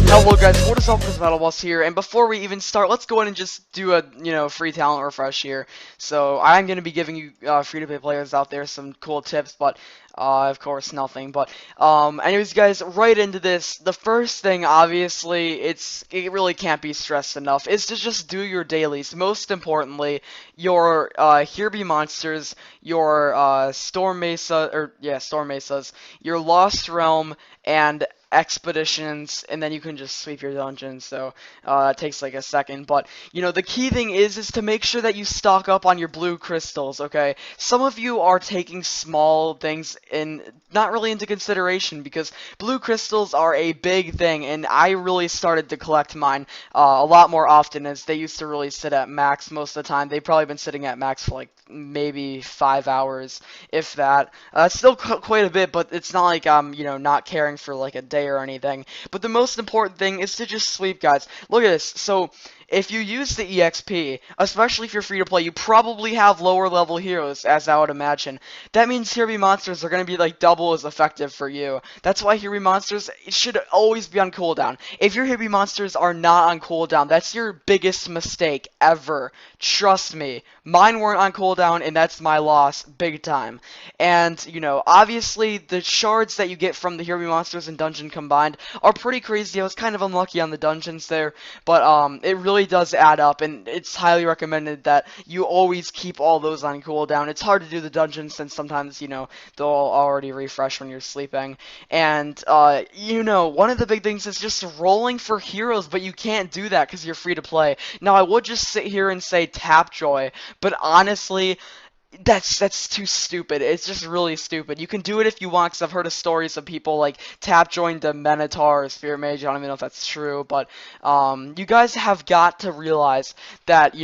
Hello guys, what is up? This BattleBoss here, and before we even start, let's go ahead and just do a, free talent refresh here. So I'm going to be giving you free-to-play players out there some cool tips, but of course nothing. But anyways guys, right into this. The first thing, obviously, it really can't be stressed enough, is to just do your dailies. Most importantly, your Here Be Monsters, your Storm Mesas, your Lost Realm, and expeditions, and then you can just sweep your dungeons. So it takes like a second, but the key thing is to make sure that you stock up on your blue crystals. Okay, some of you are taking small things in not really into consideration, because blue crystals are a big thing, and I really started to collect mine a lot more often, as they used to really sit at max most of the time. They've probably been sitting at max for like maybe 5 hours, if that. Still quite a bit, but it's not like I'm not caring for like a day or anything. But the most important thing is to just sweep, guys. Look at this. So if you use the EXP, especially if you're free to play, you probably have lower level heroes, as I would imagine. That means Here Be Monsters are going to be like double as effective for you. That's why Here Be Monsters should always be on cooldown. If your Here Be Monsters are not on cooldown, that's your biggest mistake ever. Trust me. Mine weren't on cooldown, and that's my loss, big time. And, obviously, the shards that you get from the Here Be Monsters and dungeon combined are pretty crazy. I was kind of unlucky on the dungeons there, but it really does add up, and it's highly recommended that you always keep all those on cooldown. It's hard to do the dungeons, since sometimes, they'll already refresh when you're sleeping. And, one of the big things is just rolling for heroes, but you can't do that because you're free to play. Now, I would just sit here and say Tapjoy, but honestly, that's too stupid. It's just really stupid. You can do it if you want, because I've heard of stories of people like Tapjoying the Minotaur or Sphere Mage. I don't even know if that's true, but you guys have got to realize that,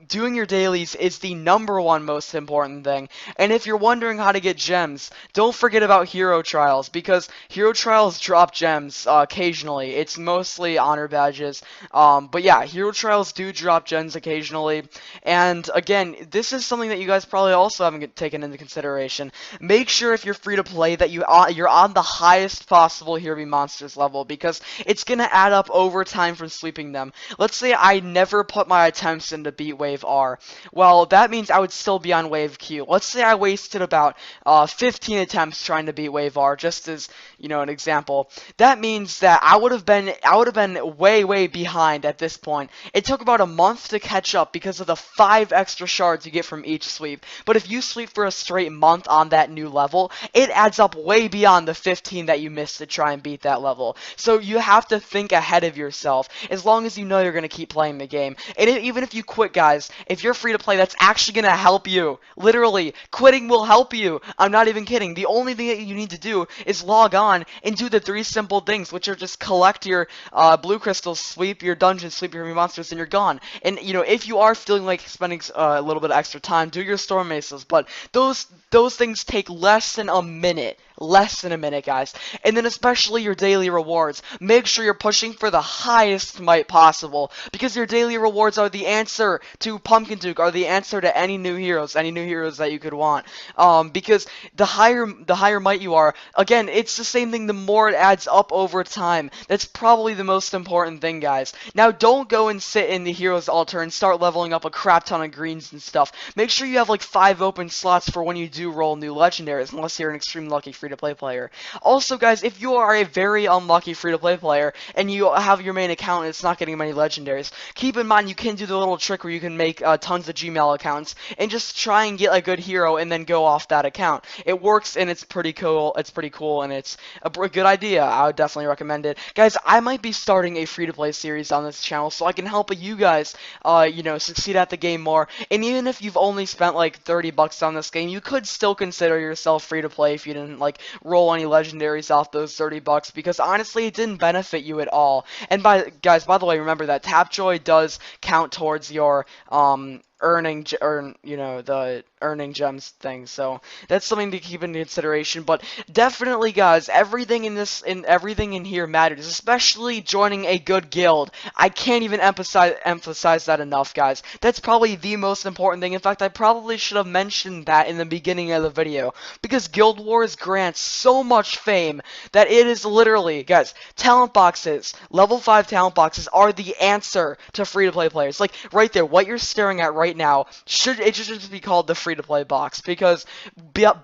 doing your dailies is the #1 most important thing. And if you're wondering how to get gems, don't forget about Hero Trials, because Hero Trials drop gems occasionally. It's mostly honor badges, but yeah, Hero Trials do drop gems occasionally. And again, this is something that you guys probably also haven't taken into consideration. Make sure, if you're free to play, that you're on the highest possible Here Be Monsters level, because it's gonna add up over time from sweeping them. Let's say I never put my attempts into beat Wave R. Well, that means I would still be on Wave Q. Let's say I wasted about 15 attempts trying to beat Wave R, just as an example. That means that I would have been way behind at this point. It took about a month to catch up because of the 5 extra shards you get from each sweep. But if you sweep for a straight month on that new level, it adds up way beyond the 15 that you missed to try and beat that level. So you have to think ahead of yourself, as long as you know you're going to keep playing the game. And even if you quit, guys, if you're free to play, that's actually going to help you. Literally, quitting will help you. I'm not even kidding. The only thing that you need to do is log on and do the 3 simple things, which are just collect your blue crystals, sweep your dungeons, sweep your monsters, and you're gone. And, if you are feeling like spending a little bit of extra time, do your Storm Mesas, but those things take less than a minute. Less than a minute, guys. And then especially your daily rewards. Make sure you're pushing for the highest might possible, because your daily rewards are the answer to Pumpkin Duke, are the answer to any new heroes that you could want. Because the higher might you are, again, it's the same thing, the more it adds up over time. That's probably the most important thing, guys. Now, don't go and sit in the Heroes Altar and start leveling up a crap ton of greens and stuff. Make sure you have like 5 open slots for when you do roll new legendaries, unless you're an extremely lucky free-to-play player. Also, guys, if you are a very unlucky free-to-play player and you have your main account and it's not getting many legendaries, keep in mind you can do the little trick where you can make tons of Gmail accounts and just try and get a good hero and then go off that account. It works, and it's pretty cool. And it's a good idea. I would definitely recommend it. Guys, I might be starting a free-to-play series on this channel so I can help you guys, succeed at the game more. And even if you've only spent like $30 on this game, you could still consider yourself free to play if you didn't like roll any legendaries off those $30, because honestly it didn't benefit you at all. And guys, by the way, remember that Tapjoy does count towards your the earning gems thing. So that's something to keep into consideration. But definitely, guys, everything in here matters, especially joining a good guild. I can't even emphasize that enough, guys. That's probably the most important thing. In fact, I probably should have mentioned that in the beginning of the video, because Guild Wars grants so much fame that it is literally, guys, talent boxes, level 5 talent boxes are the answer to free-to-play players. Like, right there, what you're staring at right now, should just be called the free-to-play box, because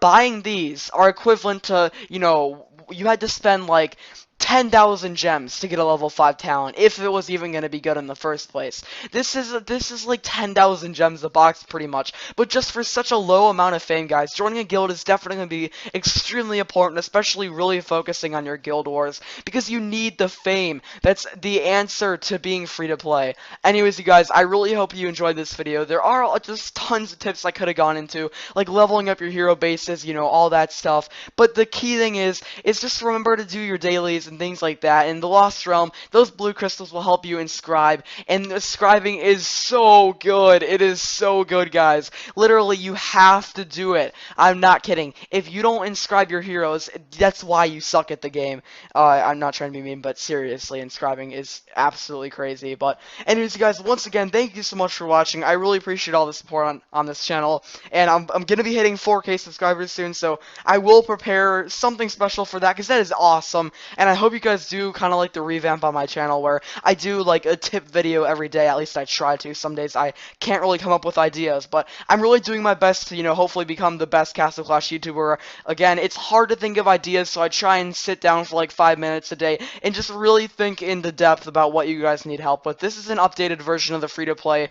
buying these are equivalent to, you had to spend like 10,000 gems to get a level 5 talent, if it was even going to be good in the first place. This is like 10,000 gems a box, pretty much. But just for such a low amount of fame, guys, joining a guild is definitely going to be extremely important, especially really focusing on your guild wars, because you need the fame. That's the answer to being free to play. Anyways, you guys, I really hope you enjoyed this video. There are just tons of tips I could have gone into, like leveling up your hero bases, all that stuff. But the key thing is just remember to do your dailies and things like that. In the Lost Realm, those blue crystals will help you inscribe, and the scribing is so good. It is so good, guys. Literally, you have to do it. I'm not kidding. If you don't inscribe your heroes, that's why you suck at the game. I'm not trying to be mean, but seriously, inscribing is absolutely crazy. But anyways, you guys, once again, thank you so much for watching. I really appreciate all the support on this channel, and I'm gonna be hitting 4K subscribers soon, so I will prepare something special for that, because that is awesome. And I hope you guys do kind of like the revamp on my channel, where I do like a tip video every day. At least I try to. Some days I can't really come up with ideas, but I'm really doing my best to, hopefully become the best Castle Clash YouTuber. Again, it's hard to think of ideas, so I try and sit down for like 5 minutes a day and just really think into depth about what you guys need help with. This is an updated version of the free-to-play,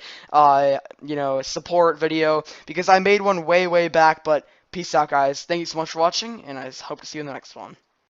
support video, because I made one way back, but peace out, guys. Thank you so much for watching, and I hope to see you in the next one.